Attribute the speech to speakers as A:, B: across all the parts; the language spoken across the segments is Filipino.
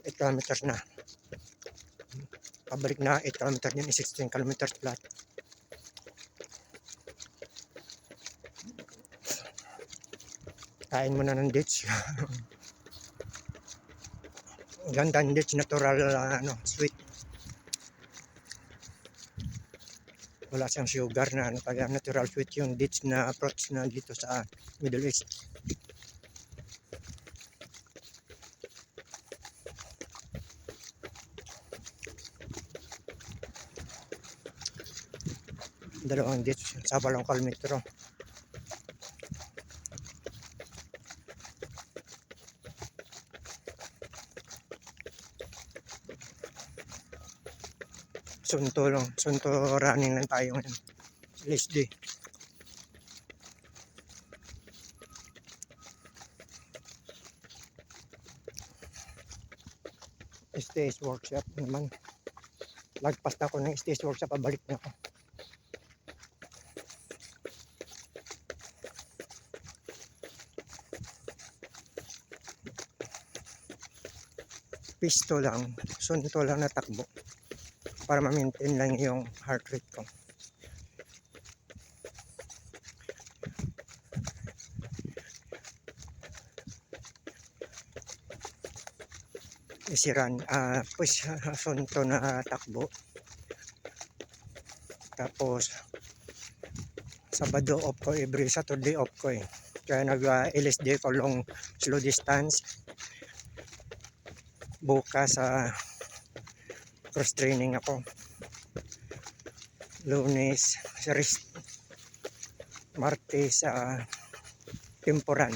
A: 8 kilometers na. Pabalik na 8 kilometers din, 16 kilometers flat. Kain muna ng dates. Ganda ng dates, natural, sweet. Wala siyang sugar na kaya natural sweet yung dates na fruits na dito sa Middle East. Dalawang dates sa 8 kilometro. Sunto running lang tayo ngayon. Last day. Stage workshop naman. Lagpas na ako ng stage workshop, pabalik na ako. Pisto lang, sunto lang na takbo para ma-maintain lang yung heart rate ko. Isiran, pues sunto na takbo. Tapos Sabado off ko, every Saturday off ko eh. Kaya nag-LSD ko long slow distance. Bukas cross training ako. Lunes sa wrist. Martes temporan.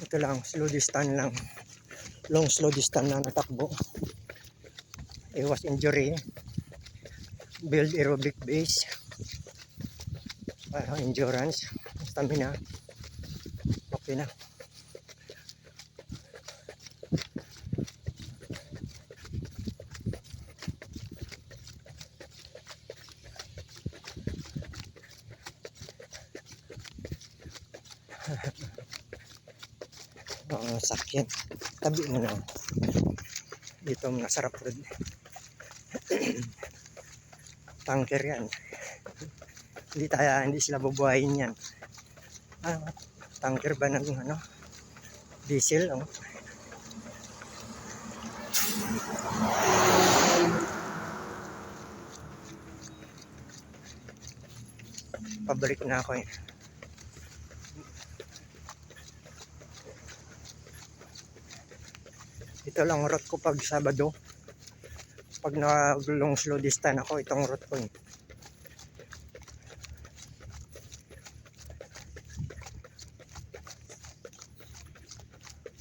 A: Ito lang, slow distance lang. Long slow distance na natakbo. Iwas injury. Build aerobic base. Endurance. Stamina. Okay na. Sakyan. Tabi mo na. Dito masarap rin. Tanker yan. Hindi sila bubuhayin yan. Tanker ba ng diesel? Pabalik na ako eh. Ito lang route ko pag Sabado. Pag long slow distance ako, itong route ko eh.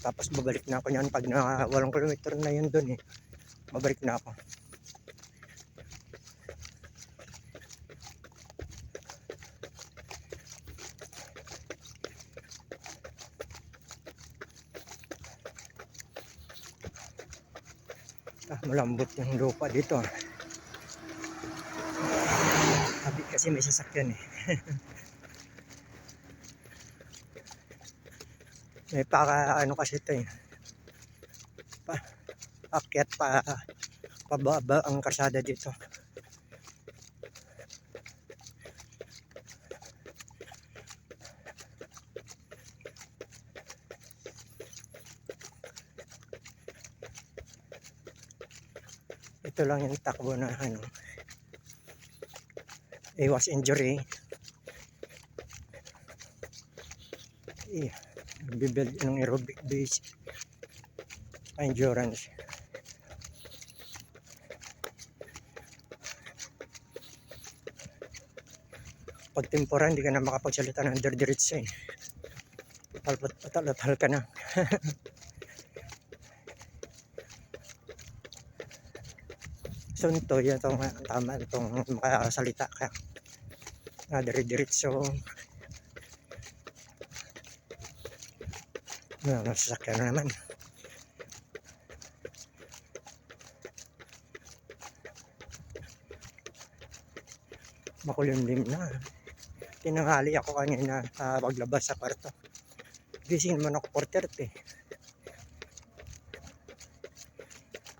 A: Tapos babalik na ako niyan pag 8 kilometer na yun dun eh. Babalik na ako. Malambot yung lupa dito. Sabi kasi may sasakyan eh. May kasi ito eh. Akyat pababa ang kalsada dito. Ito lang yung takbo na iwas injury. Bibuild ng aerobic base. Endurance. Pag temporan, hindi ka na makapagsalita ng diretso eh. Patal ka na. Sunto yan itong tama itong makasalita ka. Diretso. Nasasakyan na naman. Makulimlim na. Tinanghali ako kanina paglabas sa kwarto. Gising naman ako 4:30.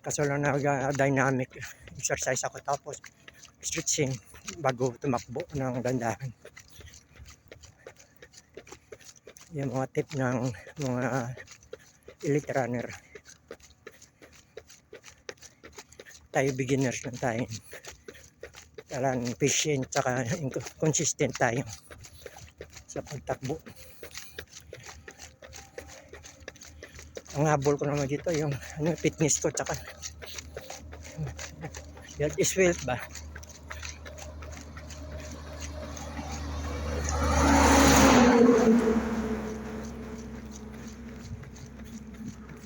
A: Kaso lang nag-dynamic exercise ako tapos stretching bago tumakbo ng gandahan. Yung mga tip ng mga elite runner. Tayo beginners lang tayo. Kailangan patient tsaka consistent tayo sa pagtakbo. Ang habol ko naman dito yung fitness ko tsaka health is wealth ba?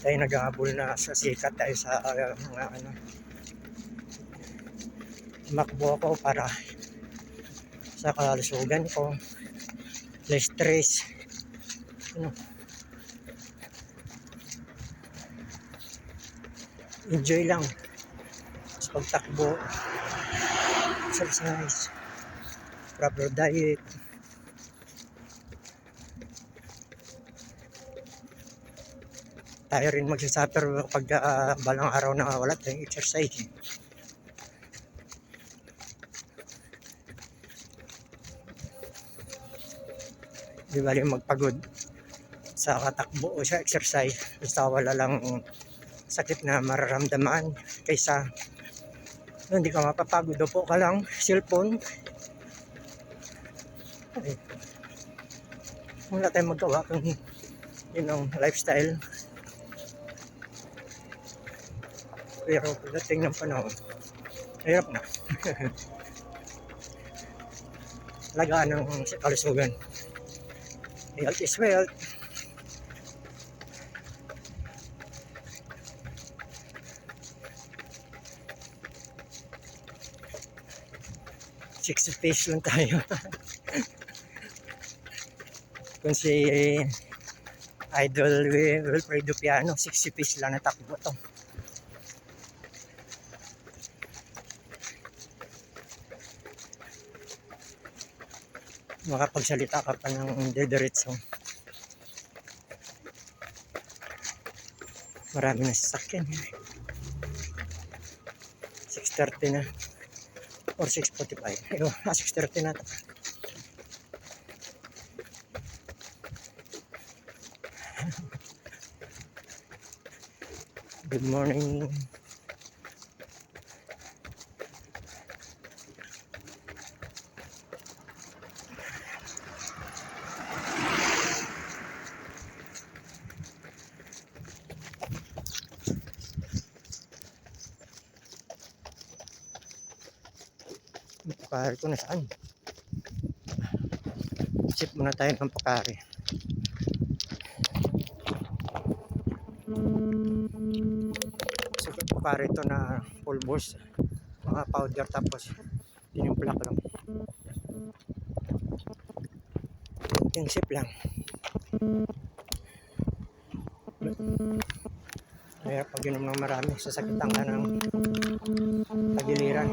A: Tayo naghahabol na sa sikat tayo sa mga makbo ako para sa kalusugan ko, less stress, enjoy lang sa pagtakbo, exercise, proper diet. Tayo rin magsasuffer pag balang araw na wala tayong exercise. Di bali magpagod sa katakbo o sa exercise basta wala lang sakit na mararamdaman kaysa hindi ka mapapagod po ka lang cellphone. Ay, wala tayong magawa kung yun ang lifestyle. Pero pagdating ng panahon hirap na. Alagaan ng kalusugan. Health is wealth. Six pace lang tayo. Kung si Idol Wilfredo Piano, 60 pace lang natakbo to. Makapagsalita ka pa ng diretso. Marami na sasakyan. 6:30 na. Or 6:45. Ayun, 6:30 na. Good morning. Pakari ko na saan? Sip muna tayo ng pakari. So pakari ito na pulbos, mga powder tapos tinimpla ko lang. Yung sip lang. Kaya pag inom ng marami, sasakitan ka ng pagiliran.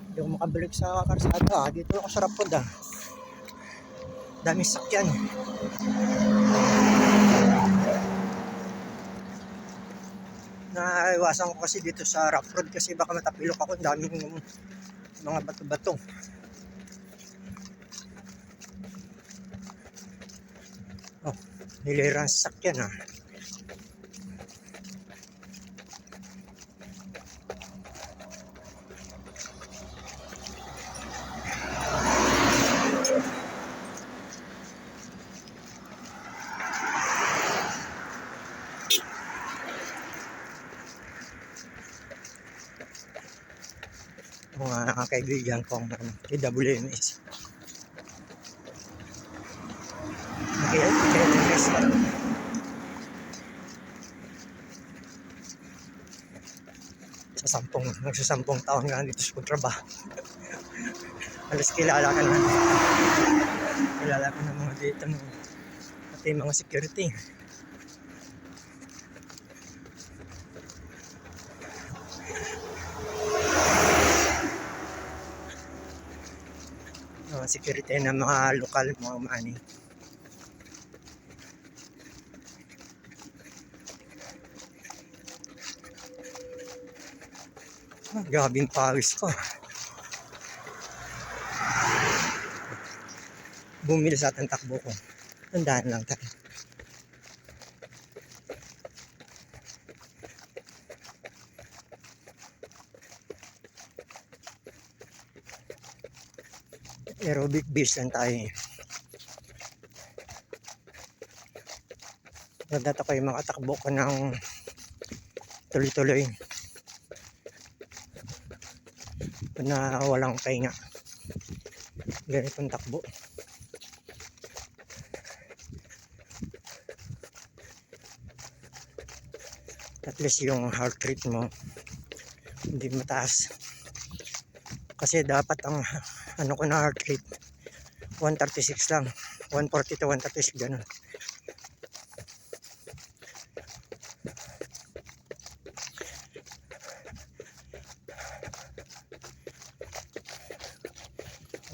A: Hindi ako makabalik sa karsada. Dito ako sa Rapod. Daming sakyan. Naiwasan ko kasi dito sa rough road kasi baka matapilok ako. Daming mga bato-bato. Oh, niliran sa sakyan ha. Mga kaibigan kong TWMS. TWMS sa nagsasampung taon nga dito sa pagtrabaho. Alas kilala ka na. Kilala ka na mga dito pati mga security. Security ng mga lokal, mga mani. Gabing pawis ko. Bumili sa ating takbo ko. Tandaan lang tayo. Aerobic base lang tayo. Nagdata ko yung mga takbo ko ng tuloy-tuloy. Na walang pahinga. Ganitong takbo. At least yung heart rate mo hindi mataas. Kasi dapat ang ano ko na heart rate 136 lang. 140 to 136 ganun.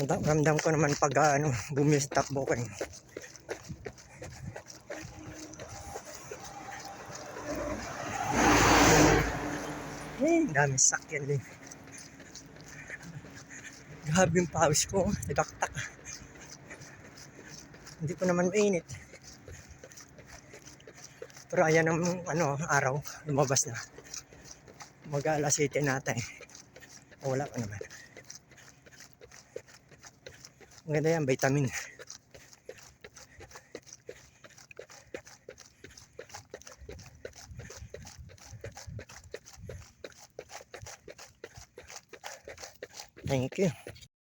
A: Ramdam ko naman pag bumili sa takbo ko eh. Dami sakyan din. Grabe yung pawis ko, nagaktak. Hindi ko naman mainit. Pero ayan ang araw, lumabas na. Mag-alas 7 natin. Wala pa naman. Ang ganda yan, vitamin. Thank you.